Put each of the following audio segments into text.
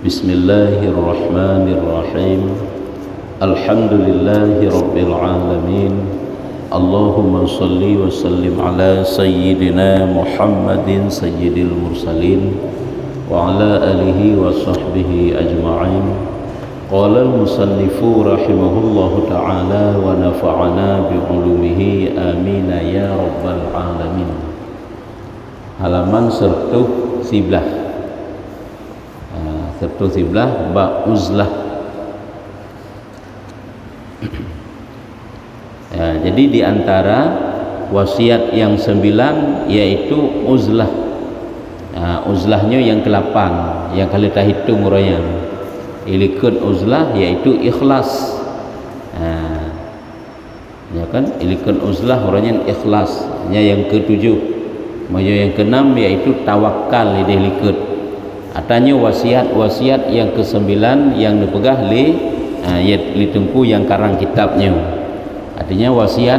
Bismillahirrahmanirrahim. Alhamdulillahi rabbil alamin. Allahumma salli wa sallim ala sayyidina Muhammadin sayyidil mursalin wa ala alihi wa sahbihi ajma'in. Qala al-musannifu rahimahullahu ta'ala wa nafa'ana bi'ulumihi amin ya rabbal alamin. Halaman 111 bab uzlah. Jadi di antara wasiat yang 9 yaitu uzlah. Uzlahnya yang ke-8 yang kalau kita hitung uraian. Ilikun uzlah yaitu ikhlas. Ya kan? Ilikun uzlah orangnya ikhlas. Yang ke-7. Yang ke-6 yaitu tawakal ilikut. Atanya wasiat yang ke-9 yang dipegah li tengku yang karang kitabnya. Artinya wasiat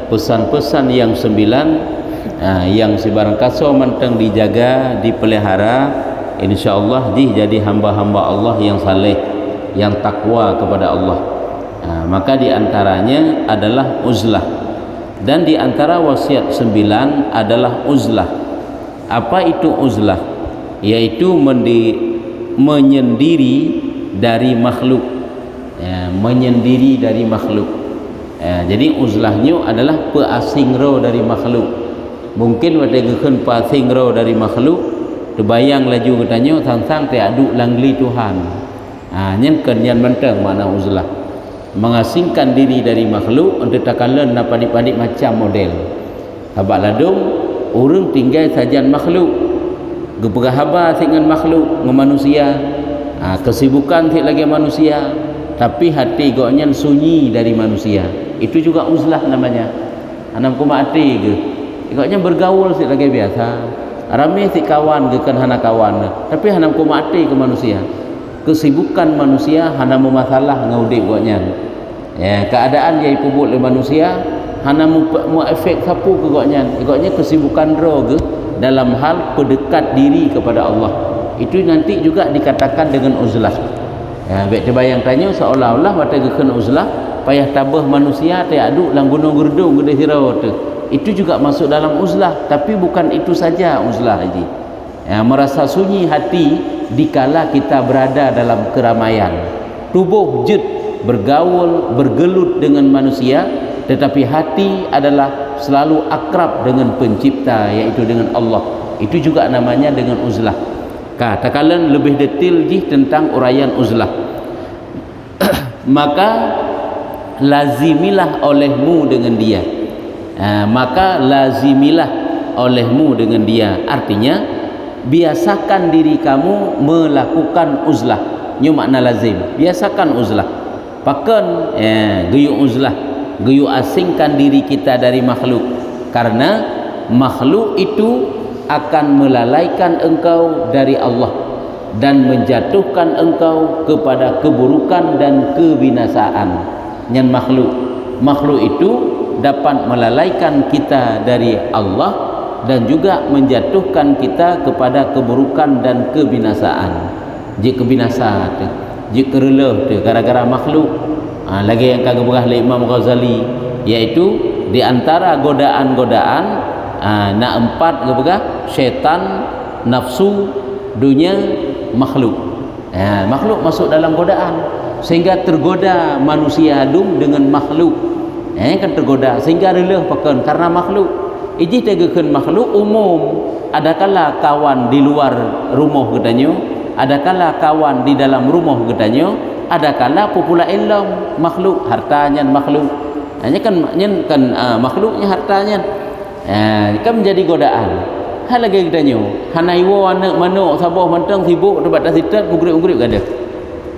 pesan-pesan yang 9 yang sebarang kaso mentang dijaga, dipelihara, insyaallah jadi hamba-hamba Allah yang saleh, yang takwa kepada Allah. Maka di antaranya adalah uzlah. Dan di antara wasiat 9 adalah uzlah. Apa itu uzlah? Yaitu menyendiri dari makhluk. Menyendiri dari makhluk. Jadi uzlahnya adalah peasing ro dari makhluk. Mungkin pada geun pasing ro dari makhluk, terbayang laju katanya sang-sang tiadu langli Tuhan. Nyen kenyan menteng makna uzlah. Mengasingkan diri dari makhluk untuk takalan padik-padik macam model. Habak ladung urang tinggal sajian makhluk. Gepegah haba dengan makhluk dengan manusia. Kesibukan tik lagi manusia, tapi hati goknya sunyi dari manusia. Itu juga uzlah namanya. Anam kuma hati ke. Goknya bergaul tik lagi biasa. Rame si kawan gekan hana kawan, tapi hanam ko mati ke manusia. Kesibukan manusia hana masalah ngaudip goknya. Keadaan dia pupuk le manusia hana mu efek sapu ke goknya. Goknya kesibukan ro ke dalam hal pendekat diri kepada Allah. Itu nanti juga dikatakan dengan uzlah. Baik terbayang tanya seolah-olah wata gekan uzlah payah tabah manusia tiadu lang gunung gerdung gede hirau tu. Itu juga masuk dalam uzlah, tapi bukan itu saja uzlah haji. Merasa sunyi hati dikala kita berada dalam keramaian. Tubuh jed bergaul, bergelut dengan manusia, tetapi hati adalah selalu akrab dengan pencipta, yaitu dengan Allah. Itu juga namanya dengan uzlah. Katakan lebih detail tentang uraian uzlah. Maka lazimilah olehmu dengan dia. Maka lazimilah olehmu dengan dia. Artinya biasakan diri kamu melakukan uzlah. Ini makna lazim. Biasakan uzlah. Pakan geyu uzlah, geyu asingkan diri kita dari makhluk. Karena makhluk itu akan melalaikan engkau dari Allah dan menjatuhkan engkau kepada keburukan dan kebinasaan. Yang makhluk itu dapat melalaikan kita dari Allah dan juga menjatuhkan kita kepada keburukan dan kebinasaan. Jika binasa tu, jika relah tu gara-gara makhluk. Lagi yang kagak berah Imam Ghazali, yaitu di antara godaan-godaan nak 4 berah syaitan, nafsu, dunia, makhluk. Makhluk masuk dalam godaan sehingga tergoda manusia adung dengan makhluk. Kan tergoda sehingga relah pakan karena makhluk. Iji tegakeun makhluk umum. Adakala kawan di luar rumah katanya, adakala kawan di dalam rumah katanya, adakala popula ilm makhluk, hartanya makhluk. Hanya kan makhluknya hartanya. Kan menjadi godaan. Hal lagi katanya, hanaiwo anak manuk sabah mantang sibuk tempat tasitat mugrib-mugrib kada.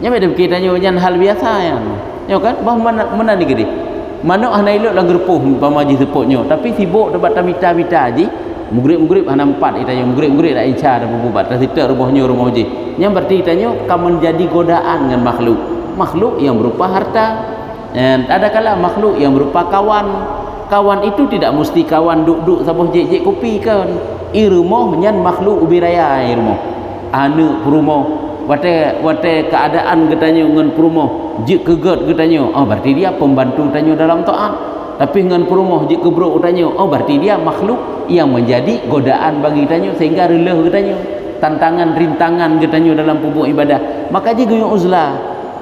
Nya ada kitanya nyan hal biasa yang. Ya kan? Bah mana ni gede. Manuk hanai lok lang gerpuh pamaji sepotnya, tapi sibuk tempat tamita-mita aji. Mugrib-mugrib hana 4 itanya mugrib-mugrib dak incar dak bubat tasitat rumahnya rumah uji. Nya berarti itanya kamu menjadi godaan dengan makhluk. Makhluk yang berupa harta. Dan ada kala makhluk yang berupa kawan. Kawan itu tidak mesti kawan duk-duk sabah jek-jek kopi kan. Irmoh nyan makhluk ubiraya irmoh. Anu rumah wate keadaan katanya ngan perumoh jik keget katanya, oh berarti dia pembantu katanya dalam taat. Tapi ngan perumoh jik kebruk katanya, oh berarti dia makhluk yang menjadi godaan bagi katanya sehingga rela katanya, tantangan rintangan katanya dalam pupuk ibadah. Makanya guyung uzlah.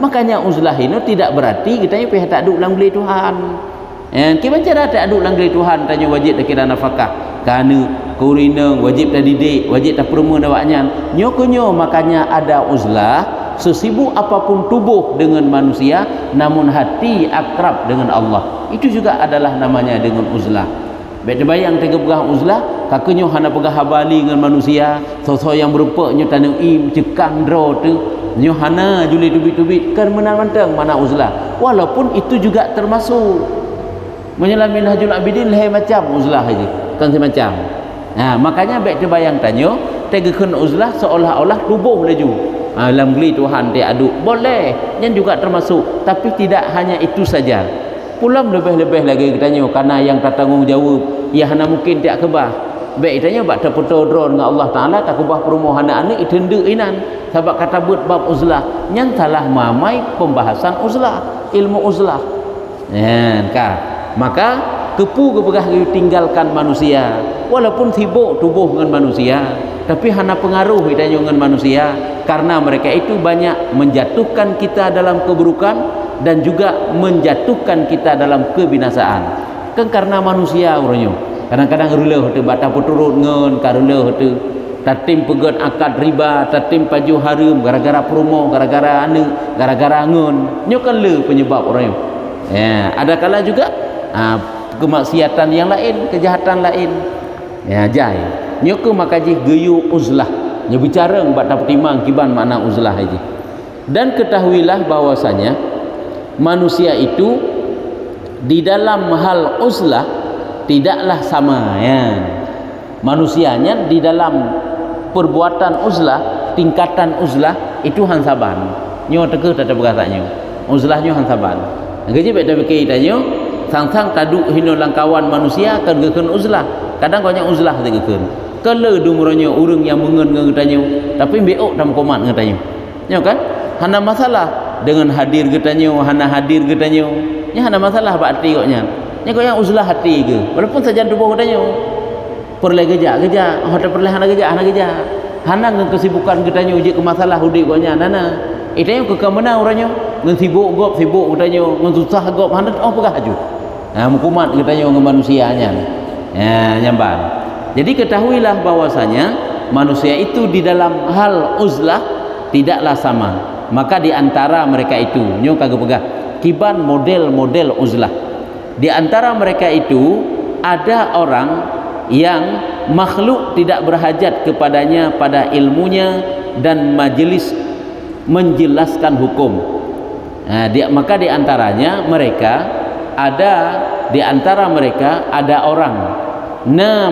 Makanya uzlah ini tidak berarti katanya pihak tak duk lang beli Tuhan. Kita cara tak duk lang beli Tuhan tanya wajib tak kira nafkah. Kerana kurineng wajib tak didik, wajib tak perumah dawaknya. Nyokonyo makanya ada uzlah, sesibuk apapun tubuh dengan manusia namun hati akrab dengan Allah. Itu juga adalah namanya dengan uzlah. Baik bayang tega pegah uzlah, kakenyo hana pegah habali dengan manusia, so yang berupa nyo tanang im cekang dro tu, nyo hana juli tubit-tubit kan menang-mentang mana uzlah. Walaupun itu juga termasuk menyelam minhajul abidin lain macam uzlah aja. Kan semacam. Nah, makanya baik terbayang tanyo tegakan uzlah seolah-olah tubuh laju. Dalam geli Tuhan dia aduk. Boleh. Yang juga termasuk. Tapi tidak hanya itu saja. Pulang lebih-lebih lagi katanya karena yang tak tanggung jawab ya hana mungkin tak kebah. Baik katanya bak terpetodron dengan Allah Taala tak kebah perumahan anak itende inan. Sebab kata buat bab uzlah. Yang salah mamai pembahasan uzlah, ilmu uzlah. Maka kepu kepegah tinggalkan manusia walaupun sibuk tubuh dengan manusia tapi hana pengaruh hidayah dengan manusia karena mereka itu banyak menjatuhkan kita dalam keburukan dan juga menjatuhkan kita dalam kebinasaan kan karena manusia orangnya kadang-kadang rela hati bata puturut ngen karela hati tatim pegat akad riba tatim paju harum gara-gara promo gara-gara anu gara-gara ngen nyokan le penyebab orangnya ada kala juga kemaksiatan yang lain, kejahatan lain. Ya jai. Nyoku makaji geyu uzlah. Nya bicara buat dapat timang kiban makna uzlah aja. Dan ketahuilah bahwasanya manusia itu di dalam hal uzlah tidaklah sama ya. Manusianya di dalam perbuatan uzlah, tingkatan uzlah itu hansaban. Nyo teke tak berkatanya. Uzlahnya hansaban. Gaji beda fikir tanya sang-sang taduk hino langkawan manusia akan gekeun uzlah. Kadang banyak uzlah gekeun. Kala dumuranya urang yang mengen ngeutanya, tapi beok dalam komat ngeutanya. Ya kan? Hana masalah dengan hadir getanya, hana hadir getanya. Nya hana masalah berarti koknya. Nya kok yang uzlah hati ke. Walaupun saja tubuh getanya. Perle geja, hotel perle hana geja. Hana ngan kesibukan getanya uji ke masalah hudik koknya nana. Itanya ke kamana urangnya ngan sibuk getanya, ngan susah gop hana oh pegah aju. Mukumat katanya dengan manusianya nyamban. Jadi ketahuilah bahwasanya manusia itu di dalam hal uzlah tidaklah sama. Maka di antara mereka itu nyo kagak pegah kiban model-model uzlah. Di antara mereka itu ada orang yang makhluk tidak berhajat kepadanya pada ilmunya dan majelis menjelaskan hukum. Maka di antaranya mereka di antara mereka ada orang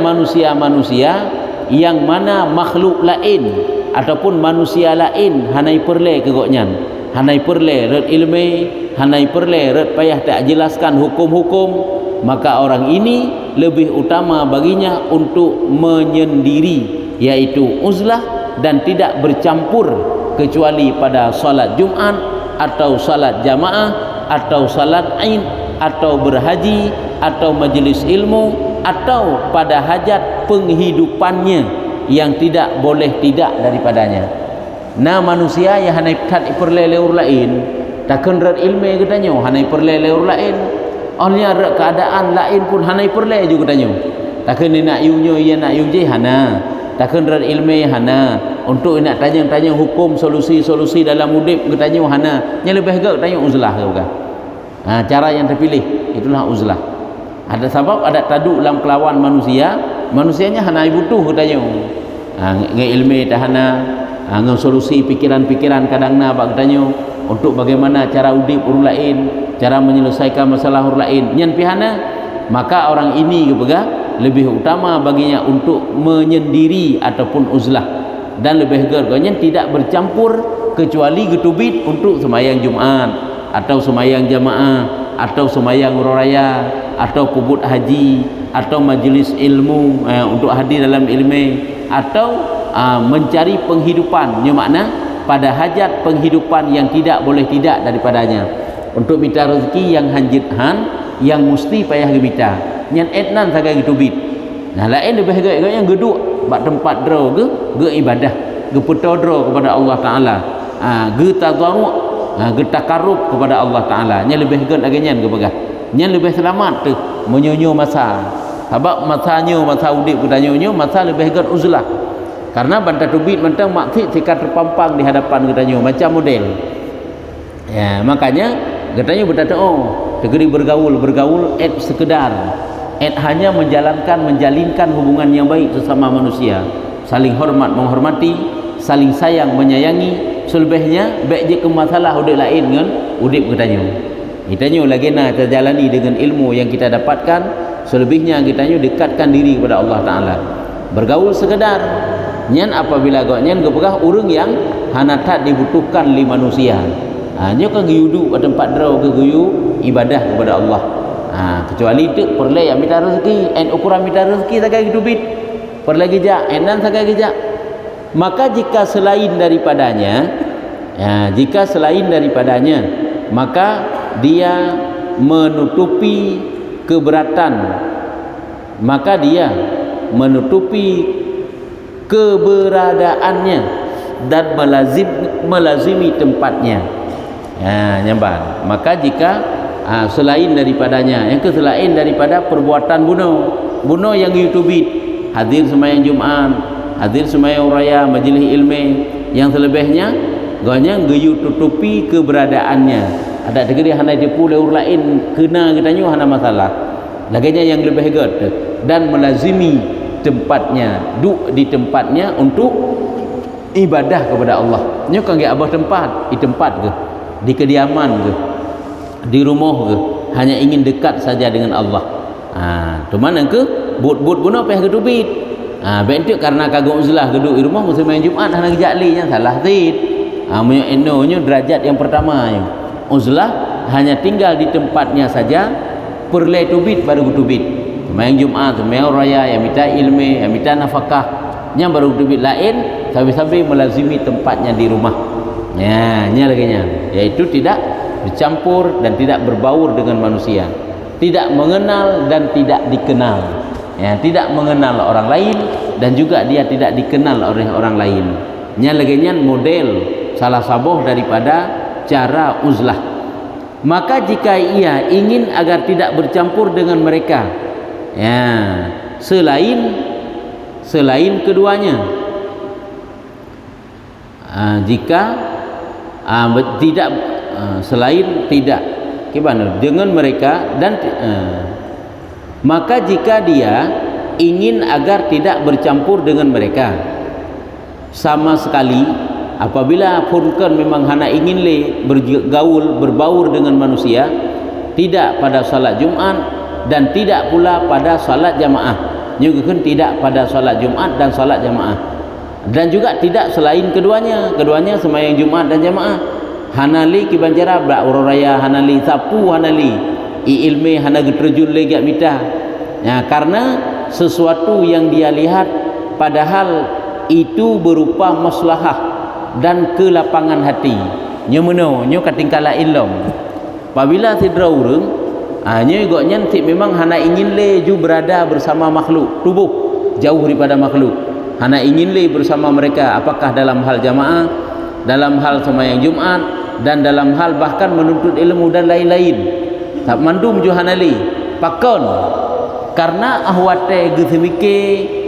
manusia-manusia yang mana makhluk lain ataupun manusia lain hanai perle kegoknyan hanai perle red ilmu hanai perle red payah tak jelaskan hukum-hukum maka orang ini lebih utama baginya untuk menyendiri yaitu uzlah dan tidak bercampur kecuali pada salat Jumat atau salat jamaah atau salat Aid atau berhaji atau majlis ilmu atau pada hajat penghidupannya yang tidak boleh tidak daripadanya. Manusia yang hanai kat perleleur lain takkan rat ilmu katanya hanai perleleur lain olehnya keadaan lain pun hanai perle juga katanya takkan nak yunya ia nak yuji hana takkan rat ilmu hana untuk nak tanya-tanya hukum solusi-solusi dalam hidup katanya hana nya lebih gak tanya uzlah ke bukan. Cara yang terpilih itulah uzlah. Ada sebab ada taduk dalam kelawan manusianya hana butuh katanya. Ngai ilmu tahana, ngai solusi pikiran-pikiran kadangna bak katanya untuk bagaimana cara udip orang lain, cara menyelesaikan masalah orang lain. Nyan pihana maka orang ini juga lebih utama baginya untuk menyendiri ataupun uzlah dan lebih gergonya tidak bercampur kecuali getubit untuk sembahyang Jumat atau sembahyang jamaah atau sembahyang raya atau kubut haji atau majlis ilmu untuk hadir dalam ilmu atau mencari penghidupan. Nya makna pada hajat penghidupan yang tidak boleh tidak daripadanya. Untuk minta rezeki yang hanjit yang mesti payah gemita nyan etnan sagai gitu bit. Nah lain lebih gak yang geduk bak tempat draw ge ibadah ge petodro kepada Allah Taala, ge tadarru, ge takarrub kepada Allah Taala. Nya lebih gak lagi nyan ge pegah nya lebih selamat tu menyonyo masa sebab masanya masa udip kita nyonyo masa lebih gak uzlah karena bantah tubit mentang maksud sikat terpampang di hadapan kita nyo macam model ya. Makanya katanya berkata tegeri bergaul sekedar hanya menjalinkan hubungan yang baik sesama manusia, saling hormat menghormati, saling sayang menyayangi. Selebihnya baik je ke masalah udip lain dengan udip kita nyo lagi nak terjalani dengan ilmu yang kita dapatkan. Selebihnya kita nyo dekatkan diri kepada Allah Taala, bergaul sekedar nyan apabila nyan kepegah urang yang hanatat dibutuhkan li manusia. Nyo kan guyudu pada tempat draw ke guyu ibadah kepada Allah. Kecuali itu perle yang minta rezeki ukuran minta rezeki sagai hidupit perle gejak enan sagai gejak. Maka jika selain daripadanya maka dia menutupi keberatan, maka dia menutupi keberadaannya dan melazimi tempatnya. Nyamban. Maka jika selain daripadanya, yang selain daripada perbuatan bunuh yang YouTube, hadir sembahyang Jumat, hadir sembahyang raya, majlis ilmu, yang selebihnya gonya geyu tutupi keberadaannya. Ada tegeri hana jepu leur lain kena katanya hana masalah. Laginya yang lebih hebat dan melazimi tempatnya, duduk di tempatnya untuk ibadah kepada Allah. Nyo kan ge abah tempat, di tempat ke, di kediaman ke, di rumah ke, hanya ingin dekat saja dengan Allah. Cuman yang ke but bunuh payah gedubit. Bentuk karena kagak uzlah geduk di rumah musim main Jumat hana gejali nya salah zid. Menyo eno derajat yang pertama nya. Uzlah hanya tinggal di tempatnya saja, perle tubit baru tubit. Main Jumat, main raya yang minta ilmu, yang minta nafkah, nya baru tubit lain sambil-sambil melazimi tempatnya di rumah. Nya lagi nya, yaitu tidak bercampur dan tidak berbaur dengan manusia, tidak mengenal dan tidak dikenal, tidak mengenal orang lain dan juga dia tidak dikenal oleh orang lain. Nya lagi nya model salah sabuh daripada cara uzlah. Maka jika ia ingin agar tidak bercampur dengan mereka, selain keduanya, jika tidak selain tidak gimana dengan mereka dan maka jika dia ingin agar tidak bercampur dengan mereka sama sekali, apabila punkan memang hana ingin bergaul berbaur dengan manusia, tidak pada salat Jumat dan tidak pula pada salat jamaah, juga tidak pada salat Jumat dan salat jamaah, dan juga tidak selain keduanya sembahyang Jumat dan jamaah. Hanali kibanjara bak raya hanali sapu hanali ilmu hana terjun lagi mita. Karena sesuatu yang dia lihat padahal itu berupa maslahah dan kelapangan hati. Nyo meno nyo katingkala ilom. Apabila sidra urang nyo goknya memang hana ingin ju berada bersama makhluk tubuh jauh daripada makhluk. Hana ingin bersama mereka, apakah dalam hal jamaah, dalam hal sembahyang Jumat, dan dalam hal bahkan menuntut ilmu dan lain-lain. Tak mandum ju hanali pakon karena ahwate ge semike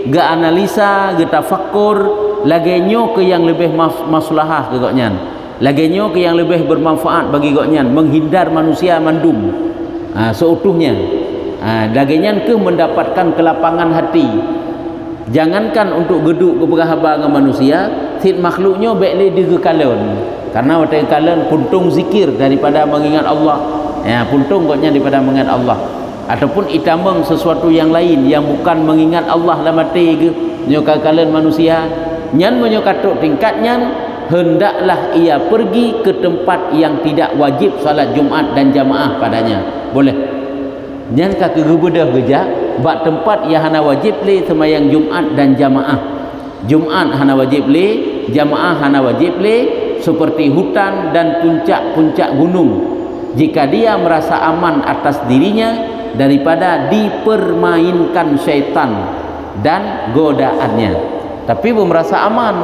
ge analisa ge tafakkur lagi nyo ke yang lebih maslahah ke goknyan, lagi nyo ke yang lebih bermanfaat bagi goknyan, menghindar manusia mandum seutuhnya, lagi nyan ke mendapatkan kelapangan hati. Jangankan untuk geduk keberhaba dengan manusia, sid makhluknya baiklah digekalon, karena waktu kalian puntung zikir daripada mengingat Allah, puntung goknya daripada mengingat Allah, ataupun itameng sesuatu yang lain yang bukan mengingat Allah lah mati ke nyoka kalian manusia. Nyan menyokatuk tingkatnya hendaklah ia pergi ke tempat yang tidak wajib salat Jumat dan jamaah padanya. Boleh. Nyan ka ke gebedah geja bak tempat yang hana wajib le sembahyang Jumat dan jamaah. Jumat hana wajib le, jamaah hana wajib le, seperti hutan dan puncak-puncak gunung, jika dia merasa aman atas dirinya daripada dipermainkan syaitan dan godaannya. Tapi belum merasa aman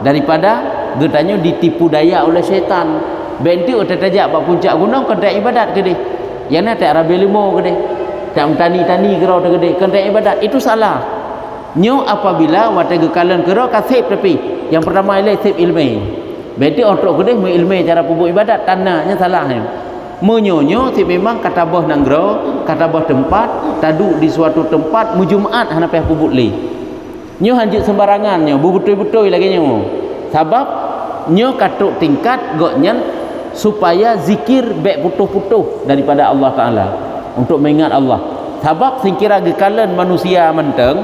daripada getanya ditipu daya oleh syaitan. Benti udah tajak bak puncak gunung kan tak ibadat ke dia. Yang nak tak rabi limo ke dia. Tak tani-tani ke dia ke dia. Kan tak ibadat. Itu salah. Nyo apabila wata gekalan ke dia kasih tapi yang pertama ialah sip ilmu. Benti untuk ke dia ilmu cara pupuk ibadat tanahnya salahnya. Menyonyo si memang kata boh nanggro, kata boh tempat, taduk di suatu tempat mujumaat hana payah pupuk li. Nyo hanjut sembarangan nyo, betul-betul lagi nyo. Sebab nyo katuk tingkat goknya supaya zikir baik putuh-putuh daripada Allah Taala untuk mengingat Allah. Sebab singkira gekalan manusia menteng,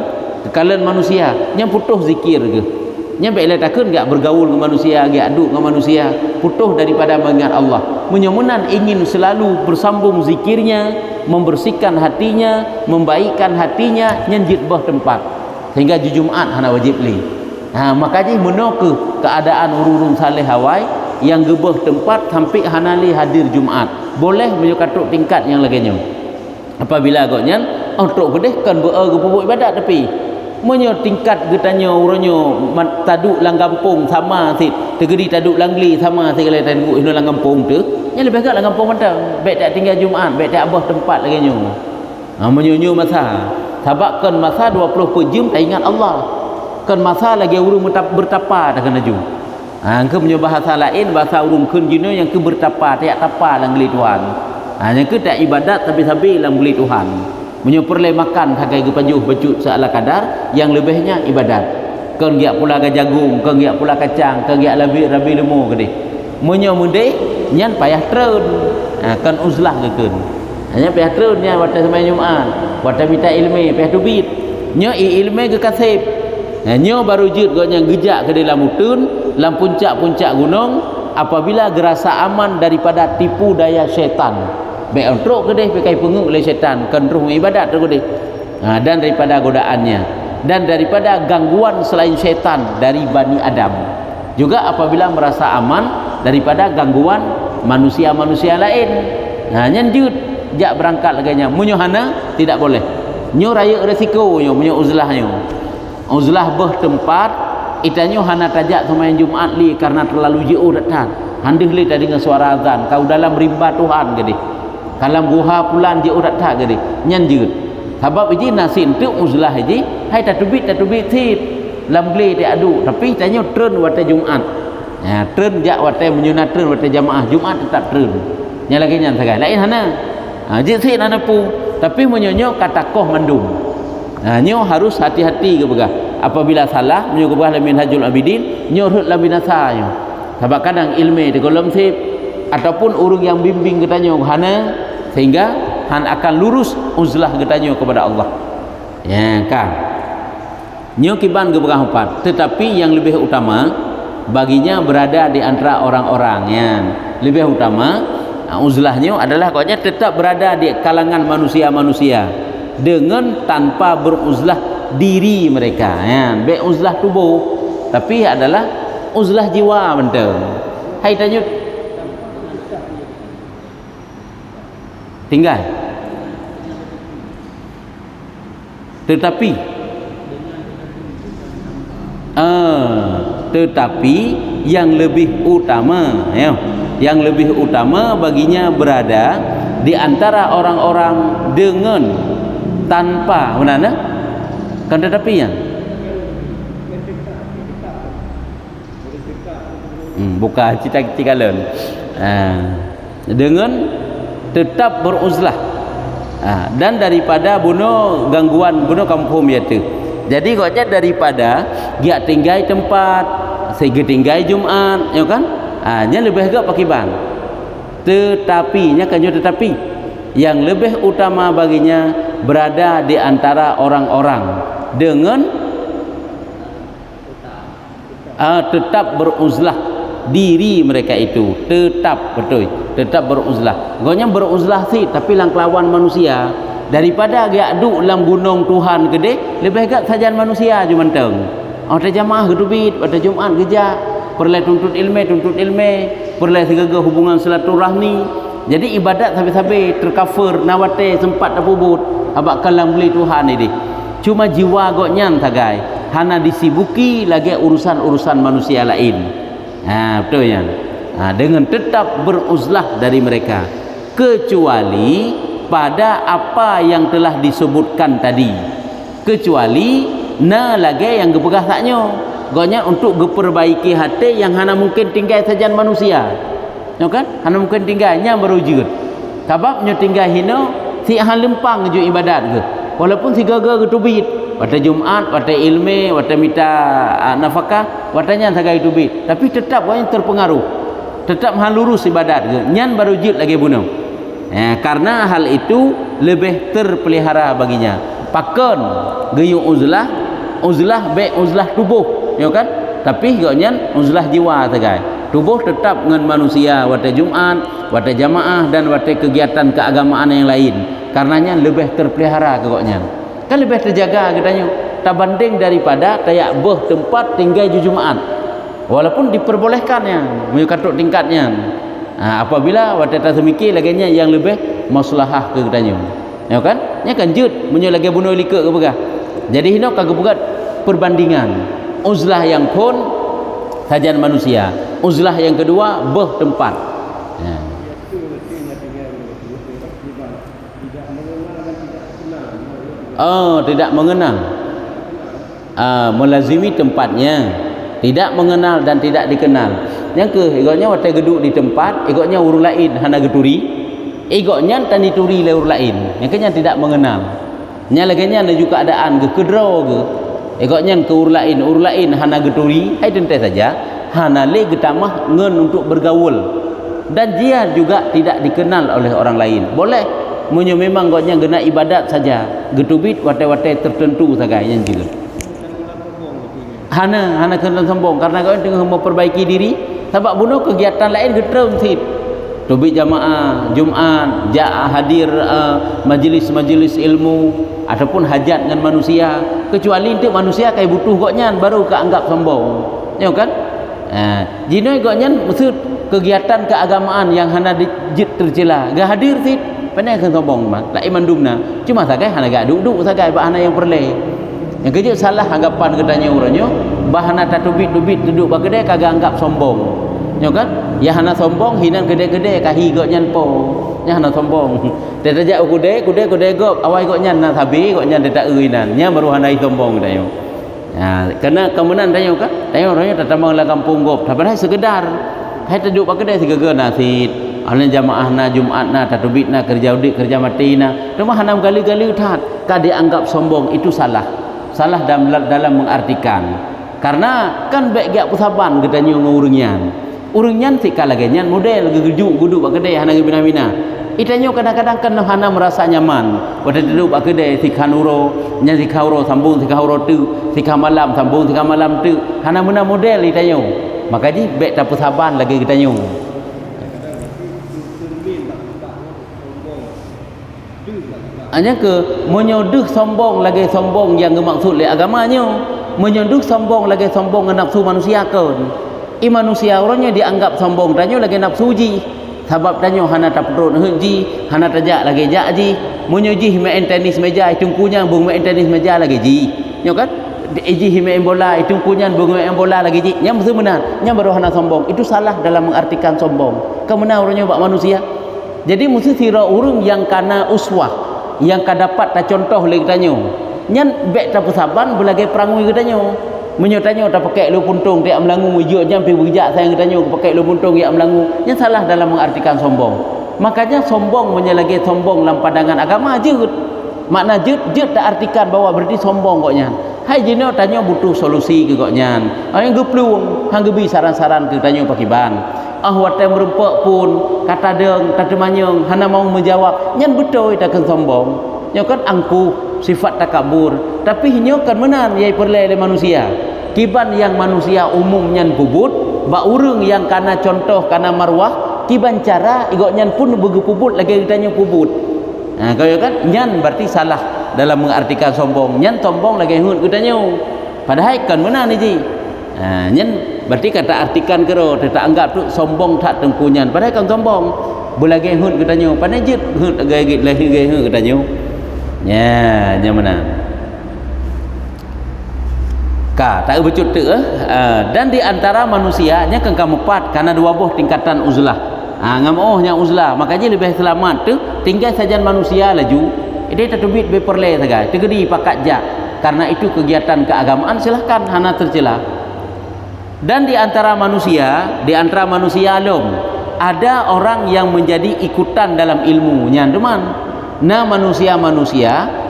gekalan manusia yang putuh zikir ke. Nya baiklah takun enggak bergaul dengan manusia, enggak aduk dengan manusia, putuh daripada mengingat Allah. Menyemunan ingin selalu bersambung zikirnya, membersihkan hatinya, membaikkan hatinya, nyenjit bah tempat. Sehingga Jumaat hana wajib li. Makanya meno ke keadaan urung-urung saleh hawai yang gebah tempat sampai hana li hadir Jumaat. Boleh menyukatuk tingkat yang laginya. Apabila agaknya untuk gedeh kan berpupuk ibadat tapi menyo tingkat getanya uranyo taduk lang kampung sama sit tegedi taduk langli sama sit kalau taduk hino lang kampung tu nya lebih agak lang kampung mentang baik tak tinggal Jumaat baik tak abah tempat lagi nyo menyonyo masa sabak kan masa 20 jam tak ingat Allah kan masa lagi urung bertapa dah kena ju ke menyo bahasa lain bahasa urung kun jino yang ke bertapa tak tapa langli Tuhan yang ke tak ibadat tapi sabi langli Tuhan menyuperlai makan hagai gepanjuh becut seala kadar yang lebihnya ibadat kan giak pula ke jagung kan giak pula kacang kan giak rabi lemu ke dia menyo mundai nyan payah treun kan uzlah ke kan hanya payah treun nya wata semai Jumaat wata minta ilmu payah tubit nyo ilmu ke kasib nyo baru jut goknya gejak ke dalam mutun dalam puncak-puncak gunung apabila gerasa aman daripada tipu daya syaitan baik untuk ke dia pakai pengung oleh syaitan kan ruh ibadat tu ke dia dan daripada godaannya dan daripada gangguan selain syaitan dari Bani Adam juga apabila merasa aman daripada gangguan manusia-manusia lain nyanjut jak berangkat laganya munyohana tidak boleh nyo raya resiko nyo munyo uzlahnya uzlah beh tempat itanyo hana tajak sama yang Jumaat li karena terlalu jauh datang handih li tadi dengan suara azan kau dalam rimba Tuhan ke dia kalam guha pulan dia urat tak gede nyanjut sebab ini nasi itu uzlah ini hai tatubit tit lam beli dia adu tapi tanya tren wata Jumaat tren jak wata menyunat tren wata jamaah Jumaat tetap tren nya lagi nyan sagai lain hana jit hana pu tapi menyonyo kata koh mandum nyo harus hati-hati ke begah apabila salah menyo ke begah lamin hajul abidin nyo hut labinasa nyo sebab kadang ilmu di kolom sip ataupun urung yang bimbing katanya hana sehingga han akan lurus uzlah katanya kepada Allah ya kan nyo kiban ke berang empat tetapi yang lebih utama baginya berada di antara orang-orang yang lebih utama uzlahnya adalah koknya tetap berada di kalangan manusia-manusia dengan tanpa beruzlah diri mereka ya be uzlah tubuh tapi adalah uzlah jiwa betul hai tanya tinggal tetapi yang lebih utama ya yang lebih utama baginya berada di antara orang-orang dengan tanpa mana kan tetapi ya bukan cita-cita dengan tetap beruzlah dan daripada bunuh gangguan bunuh kampung iaitu jadi koknya daripada dia tinggal tempat sehingga tinggal Jumaat ya kan nya lebih agak pakai bang tetapi nya kan tetapi yang lebih utama baginya berada di antara orang-orang dengan tetap beruzlah diri mereka itu tetap betul tetap beruzlah gonya beruzlah sih tapi lang kelawan manusia daripada dia duk dalam gunung Tuhan gede lebih agak sajan manusia je menteng ada jamaah gedubit pada Jumaat geja perlu tuntut ilmu, perlu segala hubungan silaturahmi. Jadi ibadat sampai-sampai tercover nawate sempat terpubut abak kalang beli Tuhan ini. Cuma jiwa goknyan tagai hana disibuki lagi urusan-urusan manusia lain. Betul ya. Dengan tetap beruzlah dari mereka kecuali pada apa yang telah disebutkan tadi, kecuali lagi yang gepegah taknya goknya untuk geperbaiki hati yang hana mungkin tinggal sajan manusia, ya kan? Hana mungkin tinggalnya merujud sebab nyo tinggal hino si han lempang ju ibadat ke walaupun si gaga ke tubit wata Jumaat wata ilmu wata mita nafkah watanya sagai tubit tapi tetap goknya terpengaruh, tetap han lurus ibadat ke nyan barujud lagi bunuh. Karena hal itu lebih terpelihara baginya. Pakon geyung uzlah baik uzlah tubuh, ya kan? Tapi gaknyan uzlah jiwa tagai. Tubuh tetap dengan manusia wata Jumaat, wata jamaah dan wata kegiatan keagamaan yang lain. Karenanya lebih terpelihara gaknyan. Kan lebih terjaga katanya. Tak banding daripada tayak beh tempat tinggal di Jumaat. Walaupun diperbolehkannya, mengikatuk tingkatnya. Apabila wata tasmiki laginya yang lebih maslahah ke katanya. Ya kan? Nya kan jut munyo lagi bunuh lika ke begah. Jadi hino kagak buat perbandingan. Uzlah yang pun sajan manusia. Uzlah yang kedua beh tempat. Tidak mengenal. Melazimi tempatnya. Tidak mengenal dan tidak dikenal. Yang ke igotnya wata geduk di tempat, igotnya urus lain hana geturi. Igotnya tani turi le urus lain. Yang kenya tidak mengenal. Nya laganya ada juga keadaan ke kedro ke. Igotnya ke urus lain hana geturi, hai tentu saja hana le getamah ngen untuk bergaul. Dan dia juga tidak dikenal oleh orang lain. Boleh munyo memang gotnya gena ibadat saja. Getubit wate-wate tertentu saja yang juga. Hana kena sombong karena kau tengah memperbaiki diri sebab bunuh kegiatan lain getrum sit tubik jamaah Jumaat hadir majlis-majlis ilmu ataupun hajat dengan manusia kecuali untuk manusia kai butuh goknya baru keanggap sombong ya kan jinoi goknya maksud kegiatan keagamaan yang hana dijit tercela gak hadir sit pandai kan sombong mah lai mandumna cuma sagai hana gak duduk sagai bahana yang perle yang kerja salah anggapan katanya orangnya bahana tak tubit-tubit duduk bagede kagak anggap sombong ya kan ya hana sombong hinan gede-gede kahi goknya po nya hana sombong dia tajak kude gop awai goknya na sabi goknya dia tak euinan nya baru hana sombong katanya karena kemenan tanya kan tanya orangnya tak tambang la kampung gop tapi sekedar hai duduk bagede sigaga nasid alin jamaah na Jumaat na tak tubit na kerja udik kerja mati na cuma hana gali-gali tat ka dia anggap sombong itu salah dalam mengartikan karena kan baik gak pusaban katanya urungnya sika laganya model gegejuk guduk bak kedai hana bina-bina itanya kadang-kadang kan hana merasa nyaman pada duduk bak kedai sika nuro nya sika uro sambung sika uro tu sika malam sambung sika malam tu hana mena model itanya makanya baik tak pusaban lagi katanya hanya ke menyoduh sombong lagi sombong yang bermaksud oleh agamanya menyoduh sombong lagi sombong dengan nafsu manusia kan manusia orangnya dianggap sombong tanya lagi nafsu ji sebab tanya hana tak perut ji hana tajak lagi jak ji menyoji main tenis meja itungkunya bung main tenis meja lagi ji ya kan ji main bola itungkunya bung main bola lagi ji yang betul benar yang baru hana sombong itu salah dalam mengartikan sombong kemana orangnya buat manusia jadi mesti sira urung yang kana uswah yang kadapat tak contoh lagi tanya nyan bek tak persaban belagi perangui katanya menyotanya tak pakai lu puntung tiap melangu hijau jampi berjak sayang katanya pakai lu puntung tiap melangu yang salah dalam mengartikan sombong makanya sombong menyelagi sombong dalam pandangan agama jut makna jut tak artikan bahwa berarti sombong koknya hai jino tanya butuh solusi ke koknya yang gepluang hang gebi saran-saran ke tanya pakiban wate merempek pun kata deng kata manyong hana mau menjawab nyan betul takkan sombong nyo kan angkuh sifat takabur tapi nyo kan menan yai perle le manusia kiban yang manusia umum nyan pubut ba urang yang kana contoh kana marwah kiban cara igok nyan pun begepubut lagi ditanya pubut kau kan nyan berarti salah dalam mengartikan sombong nyan sombong lagi hut katanya padahal kan menan ni ji nyan berarti kata artikan kero tak anggap tu sombong tak tengkunyan padahal kan sombong belagi hut katanya pandai je hut gagit lahir gaya katanya nya mana ka tak becut tu dan di antara manusia nya kan kamu pat karena dua buah tingkatan uzlah ngamohnya uzlah makanya lebih selamat tu tinggal sajan manusia laju ini tertubit beperle saja tegedi pakat ja karena itu kegiatan keagamaan silahkan hana tercela. Dan di antara manusia alum ada orang yang menjadi ikutan dalam ilmunya teman. Nah manusia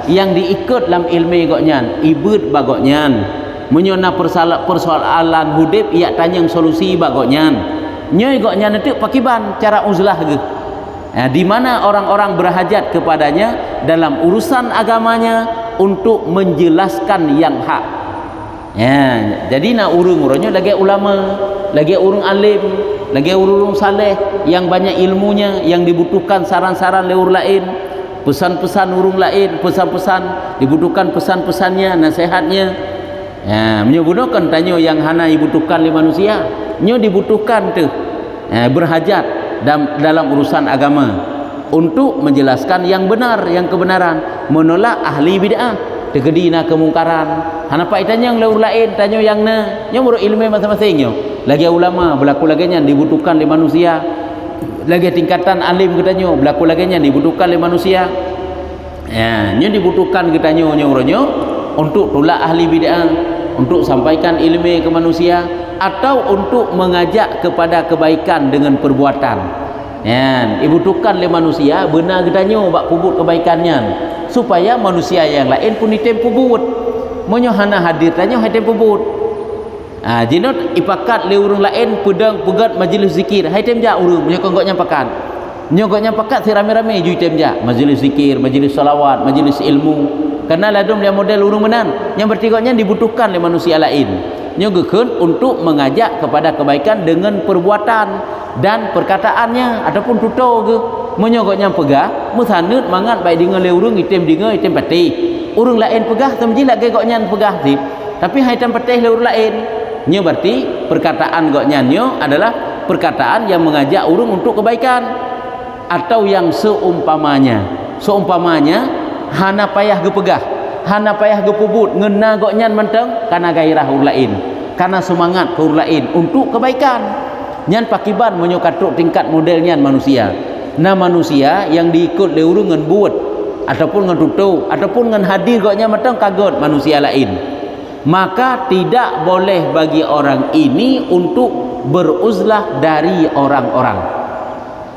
yang diikut dalam ilmu goknyan ibut bagoknyan menyona persoalan hudib ia tanya solusi bagoknyan nyoy goknyan itu pakiban cara uzlah ge. Di mana orang-orang berhajat kepadanya dalam urusan agamanya untuk menjelaskan yang hak. Jadi nak urung-urungnya lagi ulama, lagi urung alim, lagi urung saleh yang banyak ilmunya, yang dibutuhkan saran-saran leur lain, pesan-pesan urung lain, pesan-pesan dibutuhkan pesan-pesannya, nasihatnya. Menyebutkan tanya yang hana dibutuhkan oleh manusia, nyo dibutuhkan tu berhajat dalam urusan agama untuk menjelaskan yang benar, yang kebenaran, menolak ahli bid'ah, tegedina kemungkaran. Hanapa itanya yang leur lain, tanya yang nya menurut ilmu masing-masing nyo. Lagi ulama berlaku laginya dibutuhkan oleh manusia. Lagi tingkatan alim katanya berlaku laginya dibutuhkan oleh manusia. Nyo dibutuhkan katanya nyo untuk tolak ahli bid'ah, untuk sampaikan ilmu ke manusia atau untuk mengajak kepada kebaikan dengan perbuatan. Dibutuhkan oleh manusia benar katanya bak pubut kebaikannya supaya manusia yang lain pun ditem pubut. Monyo hana hadir tanya hatem pubut. Jinot ipakat le urang lain pedang pegat majlis zikir. Hatem ja urang monyo kongknya pakat. Nyogoknya pakat si rame-rame ju item ja majlis zikir, majlis salawat, majlis ilmu. Karena ladum dia model urang menan yang bertiganya dibutuhkan oleh manusia lain. Nyogekeun untuk mengajak kepada kebaikan dengan perbuatan dan perkataannya ataupun tutur ke menyogoknya pegah musanut mangat baik dengan le urang item dinga item pati urang lain pegah temji lagi goknya pegah sip tapi item pati le urang lain nya berarti perkataan goknya nyo adalah perkataan yang mengajak urang untuk kebaikan atau yang seumpamanya hana payah ge pegah hana payah ge pubut ngena goknya menteng karena gairah urang lain karena semangat ke urang lain untuk kebaikan. Nyan pakiban menyokatuk tingkat modelnya manusia. Nah manusia yang diikut le urang ngan buat ataupun ngan tutu ataupun ngan hadir goknya matang kagot manusia lain. Maka tidak boleh bagi orang ini untuk beruzlah dari orang-orang.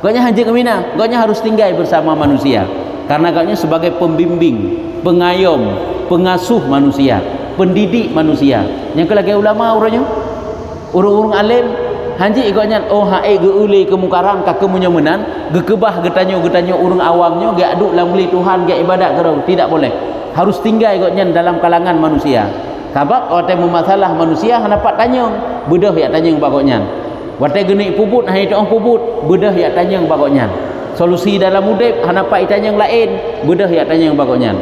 Goknya haji ke mina, goknya harus tinggal bersama manusia. Karena goknya sebagai pembimbing, pengayom, pengasuh manusia, pendidik manusia. Yang kelagi ulama urangnya, urung-urung alim hanji ikutnya hae ge uli kemungkaran ka kemunyomenan ge kebah getanyo urang awamnyo ge aduk lam beli Tuhan ge ibadat kerau tidak boleh harus tinggal ikutnya dalam kalangan manusia kabab ote masalah manusia hanapak tanyong bedah ya tanyong bagoknya wate geni pubut hai tong pubut bedah ya tanyong bagoknya solusi dalam udip hanapak itanyong lain bedah ya tanyong bagoknya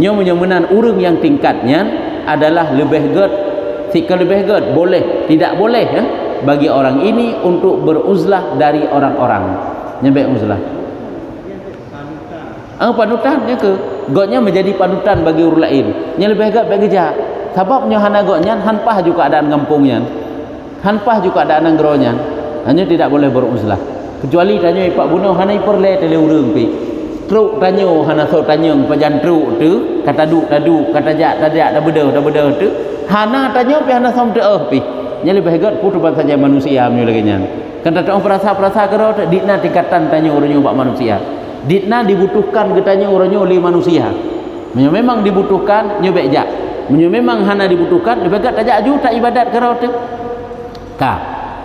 nyo menyomenan urang yang tingkatnya adalah lebih ged sikal lebih ged boleh tidak boleh bagi orang ini untuk beruzlah dari orang-orang. Nyampe uzlah. Panutannya ke goknya menjadi panutan bagi orang lain. Nya lebih agak bagi jah. Sebabnya hana goknya hanpah juga keadaan kampungnya. Hanpah juga keadaan anggronya. Hanya tidak boleh beruzlah. Kecuali tanya Pak Buno hana iperle tele urang pi. Truk tanya hana so tanya pajan truk tu kata duk kata jak dah beda tu. Hana tanya pi hana som teu pi. Nya lebih hebat putuban saja manusia menyulaginya. Kan tak perasa kerau ditna tingkatan tanya orangnya bak manusia. Ditna dibutuhkan getanya orangnya oleh manusia. Memang dibutuhkan nyobek jak. Memang hana dibutuhkan lebih hebat tajak ju tak ibadat kerau tu. Ka.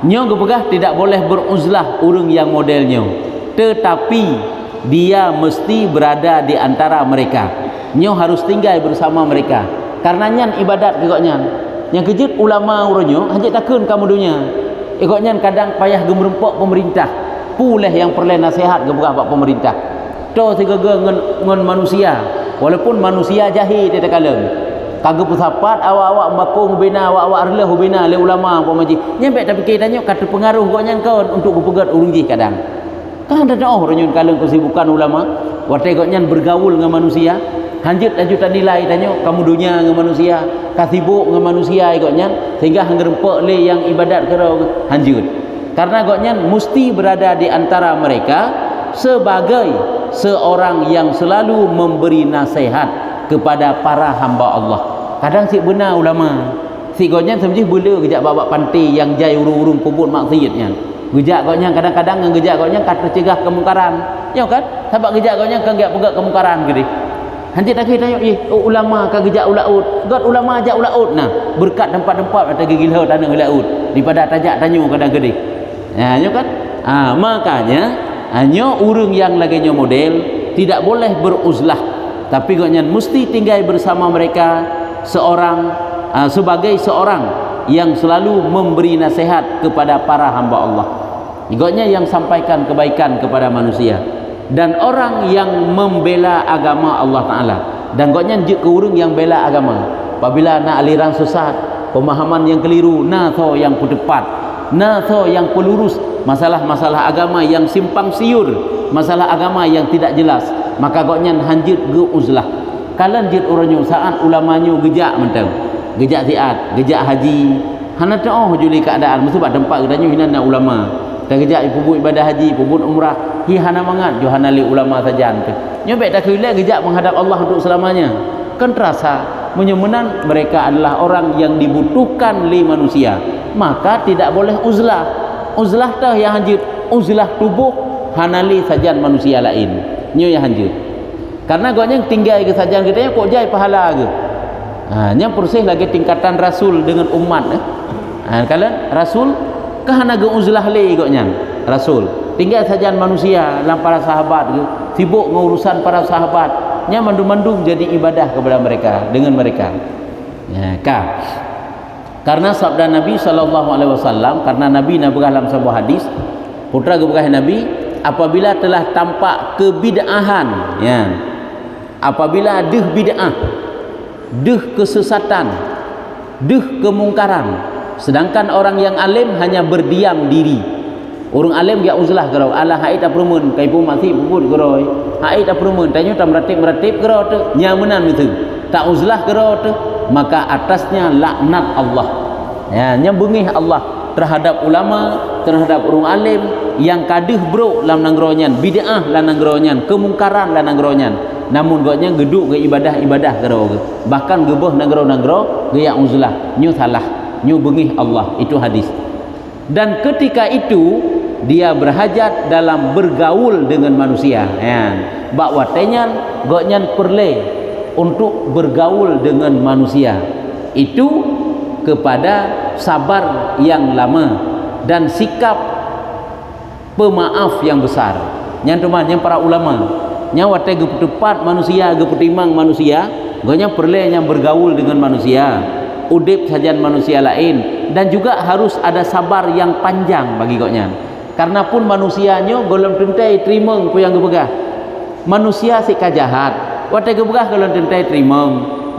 Nyo gepegah tidak boleh beruzlah urang yang modelnya. Tetapi dia mesti berada di antara mereka. Nyo harus tinggal bersama mereka. Karena nyan ibadat gegoknya. Yang kejut ulama uronyo hanya takun kamu dunia ikutnya kadang payah gemerempok pemerintah pulih yang perlu nasihat ke berapa pemerintah to segala ngon manusia walaupun manusia jahil dia kalem kagak pusapat awak-awak bakung bina awak-awak rela bina le ulama apa maji nyampe tak fikir tanya kata pengaruh goknya kau untuk berpegat urungi kadang kan ada orang kalau kesibukan ulama watai goknya bergaul dengan manusia hanjut lanjutan nilai tanya kamu dunia dengan manusia kasibuk dengan manusia goknya sehingga hanggerempek le yang ibadat kerau hanjut karena goknya mesti berada di antara mereka sebagai seorang yang selalu memberi nasihat kepada para hamba Allah. Kadang si benar ulama si goknya sebenarnya boleh gejak babak pantai yang jai urung-urung kubur maksiatnya gejak goknya kadang-kadang yang gejak goknya kata cegah kemungkaran ya kan sebab gejak goknya kan gak pegat kemungkaran gede nanti tak kita tanya ulama ka gejak ulaut god ulama ajak ulaut nah berkat tempat-tempat ada gigil tanah ulaut daripada tajak tanya kadang gede nah ya kan makanya hanya urang yang lagi model tidak boleh beruzlah tapi goknya mesti tinggal bersama mereka seorang sebagai seorang yang selalu memberi nasihat kepada para hamba Allah goknya yang sampaikan kebaikan kepada manusia dan orang yang membela agama Allah Ta'ala dan goknya ke urang yang bela agama apabila nak aliran sesat pemahaman yang keliru natho yang tepat natho yang pelurus masalah-masalah agama yang simpang siur masalah agama yang tidak jelas maka goknya hanjut ge uzlah kalian jit orangnya saat ulamanya gejak mentang gejak siat gejak haji hana tahu juli keadaan mesti pada tempat katanya hina ulama tak gejak pubut ibadah haji pubut umrah hi hana mangat johana li ulama saja tu nyobek tak kira gejak menghadap Allah untuk selamanya kan terasa menyemenan mereka adalah orang yang dibutuhkan li manusia maka tidak boleh uzlah uzlah tah yang hanjut uzlah tubuh hanali sajian manusia lain nyo yang hanjut karena goknya tinggal ke sajian kita kok jai pahala ke nya proses lagi tingkatan rasul dengan umat kalau rasul kahana ge uzlah le goknya rasul tinggal sajian manusia dalam para sahabat ke sibuk mengurusan para sahabat nya mandum-mandum jadi ibadah kepada mereka dengan mereka ya karena sabda Nabi SAW karena Nabi dalam sebuah hadis putra gebegah Nabi apabila telah tampak kebid'ahan ya apabila deh bid'ah deh kesesatan deh kemungkaran sedangkan orang yang alim hanya berdiam diri orang alim dia uzlah gerau ala haid aprumun kai pu masih puput geroi haid aprumun tanya tam ratib gerau tu nyamenan itu tak uzlah gerau tu maka atasnya laknat Allah ya nyambungih Allah terhadap ulama terhadap orang alim yang kadih bro dalam nangronyan bid'ah dalam nangronyan kemungkaran dalam nangronyan namun goknya geduk ke ibadah-ibadah gerau bahkan gebeh nangro-nangro ge yang uzlah nyu salah nyu bengih Allah itu hadis dan ketika itu dia berhajat dalam bergaul dengan manusia ya bak watenya goknya perle untuk bergaul dengan manusia itu kepada sabar yang lama dan sikap pemaaf yang besar yang teman yang para ulama yang watai tepat manusia gepetimang manusia goknya perle yang bergaul dengan manusia udip sajian manusia lain dan juga harus ada sabar yang panjang bagi goknya karena pun manusianya golong tentai terima ku yang gebegah manusia si kajahat watai gebegah golong tentai terima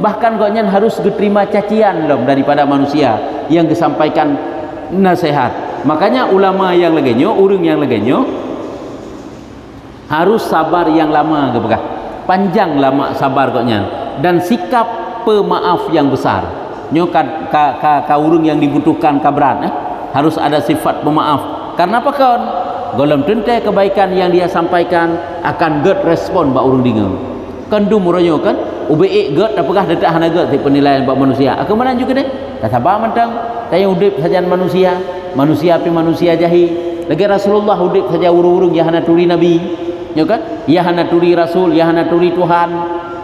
bahkan goknya harus diterima cacian lom daripada manusia yang disampaikan nasihat makanya ulama yang lainnya urang yang lainnya harus sabar yang lama gebegah panjang lama sabar goknya dan sikap pemaaf yang besar nyo ka urang yang dibutuhkan kabran harus ada sifat pemaaf karena apa kawan golong tentai kebaikan yang dia sampaikan akan get respon ba urang dengar kan du muronyo kan ubeik get apakah detak hana get penilaian bab manusia aku mana juga deh tak sabar mentang tanya udip sajian manusia manusia api manusia jahi lagi Rasulullah udip saja urung-urung ya hana turi nabi ya kan ya hana turi rasul ya hana turi Tuhan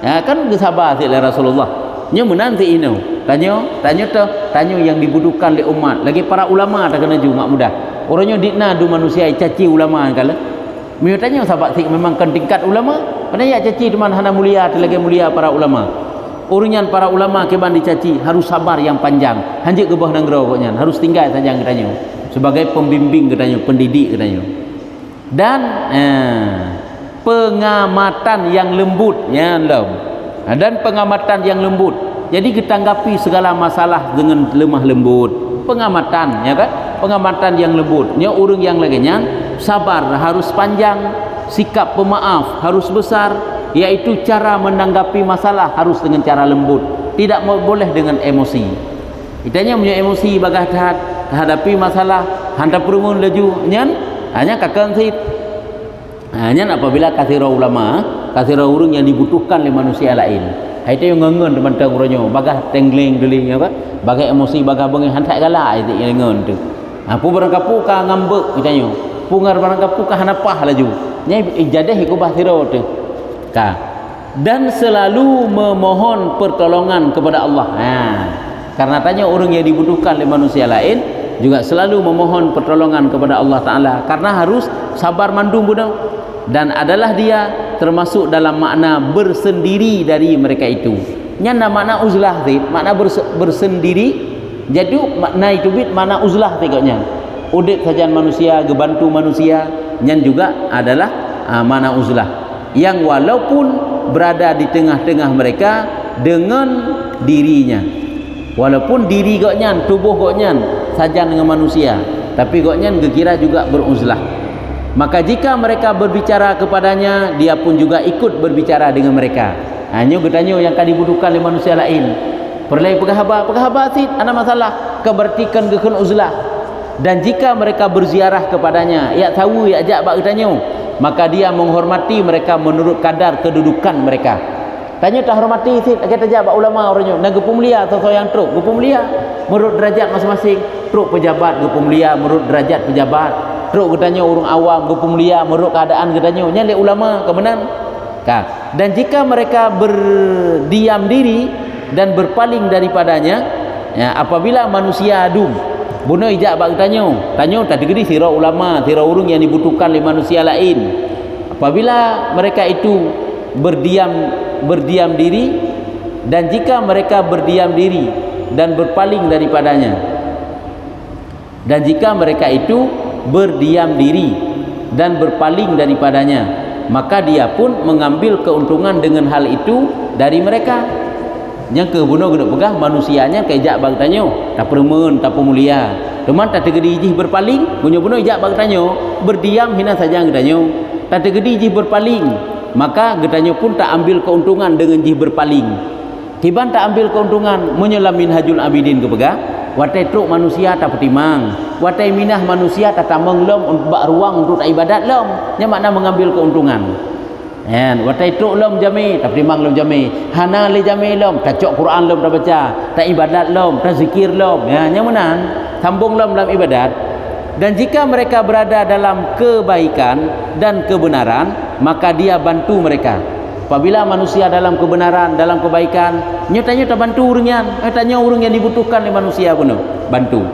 ya kan gesabar sila Rasulullah nya menanti ino tanya yang dibutuhkan oleh umat lagi para ulama tak kena juga mudah orangnya dikna du manusia caci ulama kala meu tanya sahabat sik memang kan tingkat ulama pada ya caci teman hana mulia lagi mulia para ulama uringan para ulama keban dicaci harus sabar yang panjang hanjik gebah nang gero pokoknya harus tinggal saja katanya sebagai pembimbing katanya pendidik katanya dan pengamatan yang lembut ya dan pengamatan yang lembut Jadi ketanggapi segala masalah dengan lemah lembut, pengamatan, ya kan? Pengamatan yang lembut. Nya urang yang laginya sabar harus panjang, sikap pemaaf harus besar, yaitu cara menanggapi masalah harus dengan cara lembut, tidak boleh dengan emosi. Itanya punya emosi bagah hadapi masalah hantar perumun laju nyan hanya kakang sit hanya apabila kathira ulama, kathira urang yang dibutuhkan oleh manusia lain. Itu yang ngengen teman tang uranyo bagah tengling deling apa bagai emosi bagah bengi hantai galak itu yang ngen tu. Pu barang kapu ka ngambek itanyo pungar barang kapu ka hanapah laju nyai ijadah ku bathira tu ka dan selalu memohon pertolongan kepada Allah. Karena tanya orang yang dibutuhkan oleh manusia lain juga selalu memohon pertolongan kepada Allah Ta'ala, karena harus sabar mandum budak, dan adalah dia termasuk dalam makna bersendiri dari mereka itu. Nyana makna uzlah tu makna bersendiri, jadi makna itu bit makna uzlah tegaknya udik sajian manusia gebantu manusia nyan juga adalah makna uzlah, yang walaupun berada di tengah-tengah mereka dengan dirinya, walaupun diri goknyan, tubuh goknyan saja dengan manusia, tapi goknyan gekira juga beruzlah. Maka jika mereka berbicara kepadanya, dia pun juga ikut berbicara dengan mereka. Hanya getanya yang kali dibutuhkan oleh manusia lain. Perlai pegahaba sit ada masalah, kebertikan gekun uzlah. Dan jika mereka berziarah kepadanya, ya tahu ya ajak bak getanya, maka dia menghormati mereka menurut kadar kedudukan mereka. Tanya tak hormati sit kita jawab ulama orangnya nak gepu mulia atau yang truk gepu mulia menurut derajat masing-masing, truk pejabat gepu mulia menurut derajat pejabat, truk getanya orang awam gepu mulia menurut keadaan getanya nya le ulama kebenan ka. Dan jika mereka berdiam diri dan berpaling daripadanya, ya, apabila manusia adum bunuh ijak bak getanya tanya tak digeri sira ulama sira urang yang dibutuhkan oleh manusia lain. Apabila mereka itu berdiam diri, dan jika mereka berdiam diri dan berpaling daripadanya, dan jika mereka itu berdiam diri dan berpaling daripadanya, maka dia pun mengambil keuntungan dengan hal itu dari mereka. Yang kebunuh guna pegah manusianya kejak bang tanyo tak permen tak pemulia teman tak tegedi ijih berpaling punya bunuh ijak bang tanyo berdiam hina saja gedanyo tak tegedi ijih berpaling, maka gedanyo pun tak ambil keuntungan dengan jih berpaling. Kiban tak ambil keuntungan menyelamin hajul abidin ke pegah watai truk manusia tak petimang, watai minah manusia tak tamang lom untuk bak ruang untuk ibadat lom, nya makna mengambil keuntungan. Watai truk lom jami tak petimang lom jami, hana le jami lom tak cok Quran lom tak baca, tak ibadat lom tak zikir lom, ya nya menan sambung lom dalam ibadat. Dan jika mereka berada dalam kebaikan dan kebenaran, maka dia bantu mereka. Apabila manusia dalam kebenaran, dalam kebaikan, nyatanya tak bantu urungan, nyatanya urung yang dibutuhkan oleh manusia pun bantu.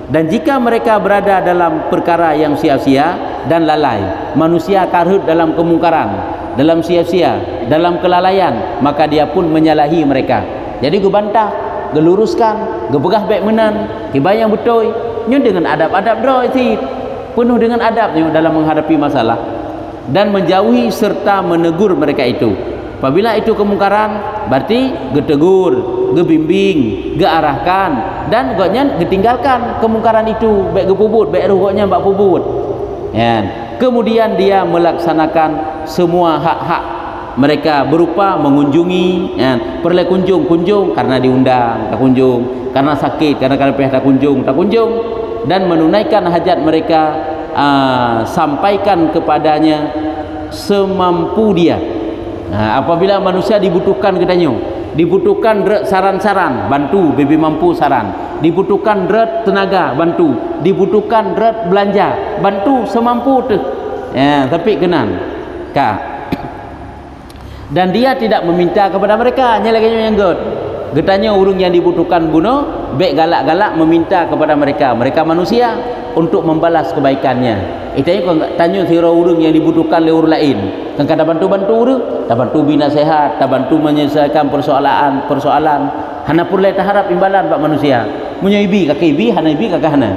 Dan jika mereka berada dalam perkara yang sia-sia dan lalai, manusia karhut dalam kemungkaran, dalam sia-sia, dalam kelalaian, maka dia pun menyalahi mereka. Jadi gue bantah, gue luruskan, gue pegah baik menan, kibayang betul, nyu dengan adab-adab doa itu, penuh dengan adabnya dalam menghadapi masalah, dan menjauhi serta menegur mereka itu. Apabila itu kemungkaran, berarti getegur, gebimbing, gearahkan, dan goknya getinggalkan kemungkaran itu, baik gepubut, baik ruhnya bak pubut. Ya. Kemudian dia melaksanakan semua hak-hak mereka berupa mengunjungi, ya, perlu kunjung karena diundang tak kunjung, karena sakit karena pihak tak kunjung, dan menunaikan hajat mereka, sampaikan kepadanya semampu dia. Apabila manusia dibutuhkan katanya, dibutuhkan saran-saran, bantu bibi mampu saran, dibutuhkan tenaga, bantu, dibutuhkan belanja, bantu semampu tu. Ya, tapi kenan ka. Dan dia tidak meminta kepada mereka, hanya lagi yang getanya urung yang dibutuhkan bunuh, baik galak-galak meminta kepada mereka manusia untuk membalas kebaikannya. Itanya kau tanya sira urung yang dibutuhkan oleh orang lain, kan kada bantu-bantu urung, tak bantu bina sehat, tak bantu menyelesaikan persoalan, hana purlai tak harap imbalan pak manusia. Punya ibi kakak ibi, hana ibi kakak hana.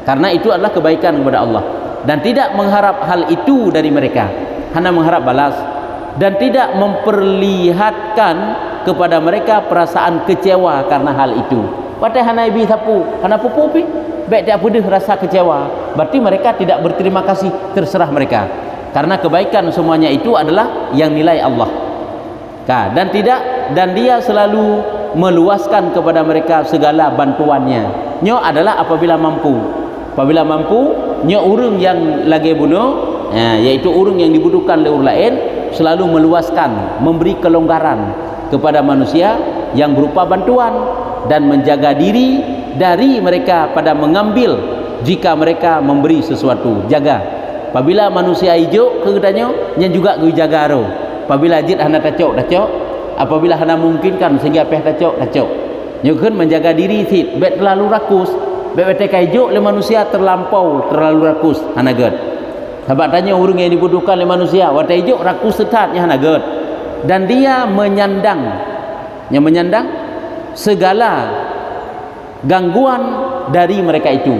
Karena itu adalah kebaikan kepada Allah, dan tidak mengharap hal itu dari mereka, hanya mengharap balas, dan tidak memperlihatkan kepada mereka perasaan kecewa karena hal itu. Patai hana ibi sapu, hana pupu pi, baik dia pedih rasa kecewa. Berarti mereka tidak berterima kasih, terserah mereka. Karena kebaikan semuanya itu adalah yang nilai Allah. Dan dia selalu meluaskan kepada mereka segala bantuannya. Nyo adalah apabila mampu. Apabila mampu, nyo urang yang lagi bunuh, yaitu urang yang dibutuhkan oleh orang lain, selalu meluaskan, memberi kelonggaran kepada manusia yang berupa bantuan dan menjaga diri dari mereka pada mengambil jika mereka memberi sesuatu. Jaga. Apabila manusia hijau ke katanya, yang juga gue jaga ro. Apabila jid hana tacok. Apabila hana mungkinkan sehingga peh tacok. Nyugun menjaga diri sit, bet terlalu rakus. Bet hijau le manusia terlampau, terlalu rakus hana ged. Sebab tanya urang yang dibutuhkan oleh manusia, wata hijau rakus setatnya hana ged. Dan dia menyandang segala gangguan dari mereka itu.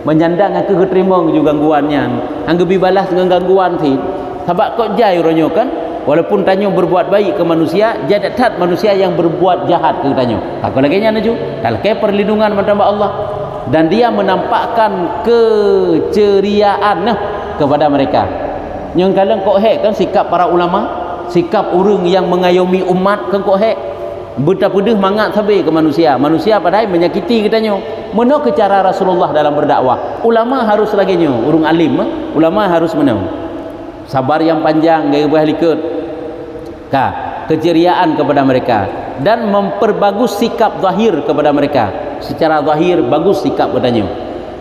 Menyandang aku keterima juga gangguannya. Angge bibalas dengan gangguan sit. Sebab kok jai ronyo kan, walaupun tanya berbuat baik ke manusia, jadi tak manusia yang berbuat jahat ke tanya. Aku lagi nya naju. Kalau ke perlindungan menambah Allah, dan dia menampakkan keceriaan kepada mereka. Yang kalian kok kan sikap para ulama, sikap orang yang mengayomi umat kan kok betapa-betapa mangat sabi ke manusia. Manusia padahal menyakiti katanya. Mana ke cara Rasulullah dalam berdakwah? Ulama harus lagi nyo, urang alim, ulama harus menang. Sabar yang panjang, gaya berlikut. Keceriaan kepada mereka dan memperbagus sikap zahir kepada mereka. Secara zahir bagus sikap katanya.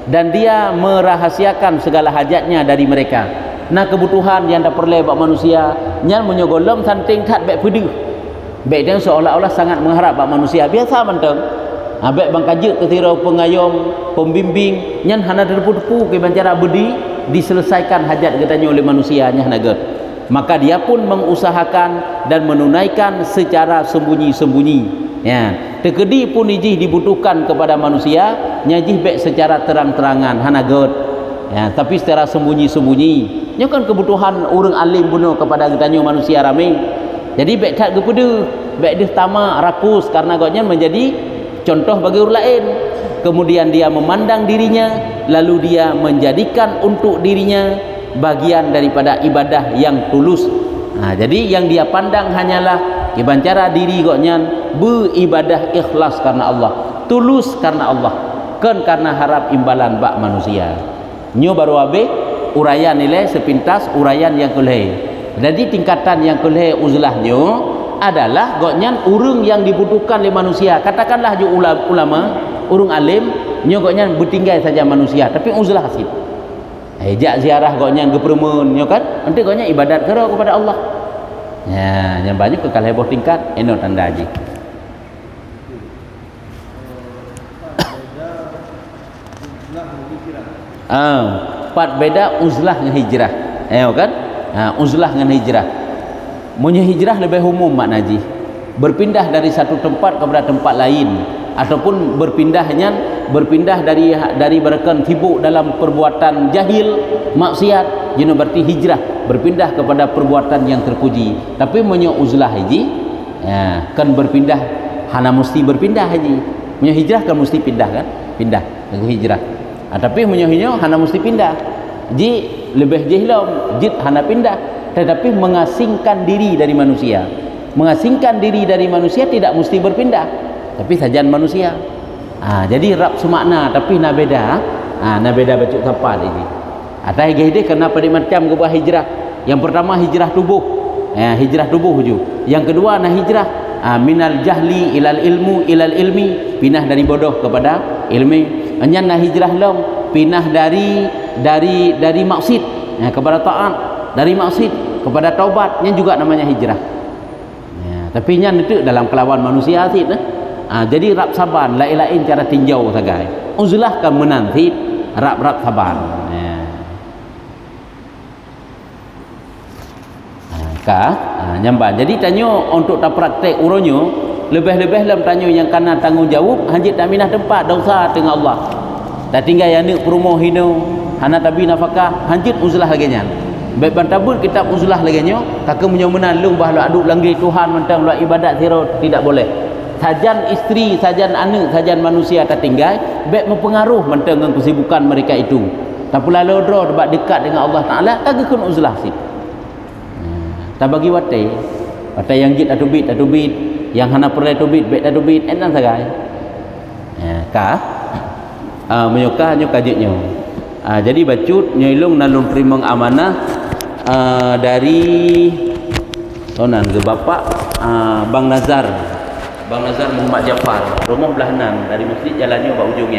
Dan dia merahasiakan segala hajatnya dari mereka. Nah kebutuhan yang tak perlu buat manusia, nyan menyogolom santing tat baik pedih. Baik dia seolah-olah sangat mengharap buat manusia. Biasa menteng. Baik bang kajik ketira pengayom, pembimbing, nyan hana terpupu ke cara budi diselesaikan hajat katanya oleh manusia nya hana ged. Maka dia pun mengusahakan dan menunaikan secara sembunyi-sembunyi. Ya, tekedi pun ijih dibutuhkan kepada manusia, nyajih baik secara terang-terangan hana ged. Ya, tapi secara sembunyi-sembunyi. Nya kan kebutuhan orang alim bunuh kepada katanya manusia ramai. Jadi baik tak kepedu, baik dia tamak rakus karena agaknya menjadi contoh bagi orang lain. Kemudian dia memandang dirinya, lalu dia menjadikan untuk dirinya bagian daripada ibadah yang tulus. Jadi yang dia pandang hanyalah ibacara diri goknya beribadah ikhlas karena Allah, tulus karena Allah, kan karena harap imbalan bak manusia. Nyo baru abe urayan nilai sepintas urayan yang kelih. Jadi tingkatan yang kelih uzlahnya adalah goknya urang yang dibutuhkan oleh manusia. Katakanlah ju ulama, urang alim, nyo goknya bertinggal saja manusia, tapi uzlah hasil. Jak ziarah goknya gepremun nyo kan, nanti goknya ibadat kero kepada Allah. Ya, yang banyak kekal heboh tingkat, eno tanda haji. Pat beda uzlah dengan hijrah. Kan? Uzlah dengan hijrah. Munnya hijrah lebih umum makna haji. Berpindah dari satu tempat kepada tempat lain, ataupun berpindah dari berakan sibuk dalam perbuatan jahil, maksiat, jadi berarti hijrah, berpindah kepada perbuatan yang terpuji. Tapi munnya uzlah haji, kan berpindah hana mesti berpindah haji. Munnya hijrah kan mesti pindah kan? Pindah ke hijrah. Tapi munnya hana mesti pindah. Ji lebih jahilom, jid hana pindah, tetapi mengasingkan diri dari manusia. Mengasingkan diri dari manusia tidak mesti berpindah, tapi sajan manusia. Jadi rap semakna tapi na beda. Na beda bacuk tepat ini. Atai gede kenapa di macam gubah hijrah. Yang pertama hijrah tubuh. Hijrah tubuh ju. Yang kedua na hijrah minal jahli ilal ilmu ilal ilmi, pindah dari bodoh kepada ilmi. Anyan na hijrah long, pindah dari maksud kepada taat, dari maksud kepada taubat, yang juga namanya hijrah. Tapi nya itu dalam kelawan manusia sit. Jadi rap saban lain-lain cara tinjau sagai. Uzlah kan menanti rap saban. Nyamban. Jadi tanyo untuk tak praktek uronyo lebih-lebih dalam tanyo yang kena tanggung jawab hajit tak minah tempat dosa dengan Allah. Tak tinggal yang ni perumoh hino hana tabi nafkah hajit uzlah lagi nya. baik bantabut kitab uzlah lagi nyo kakak menyomenan lu bahwa aduk langgi Tuhan mentang lu ibadat zero tidak boleh. Sajan isteri, sajan anak, sajan manusia tertinggal baik mempengaruh mentang dengan kesibukan mereka itu. Tak pula lodro dekat dengan Allah Taala tak kena uzlah sih. Tak bagi watai yang git atau bit yang hana perlu atau bit bet atau bit enak sagai. Kah menyuka nyo kajutnyo. Jadi bacut nyoilung nalung terima amanah dari sonan ke bapak Bang Nazar Muhammad Jafar rumah belahanan dari masjid jalannya ke ujungnya.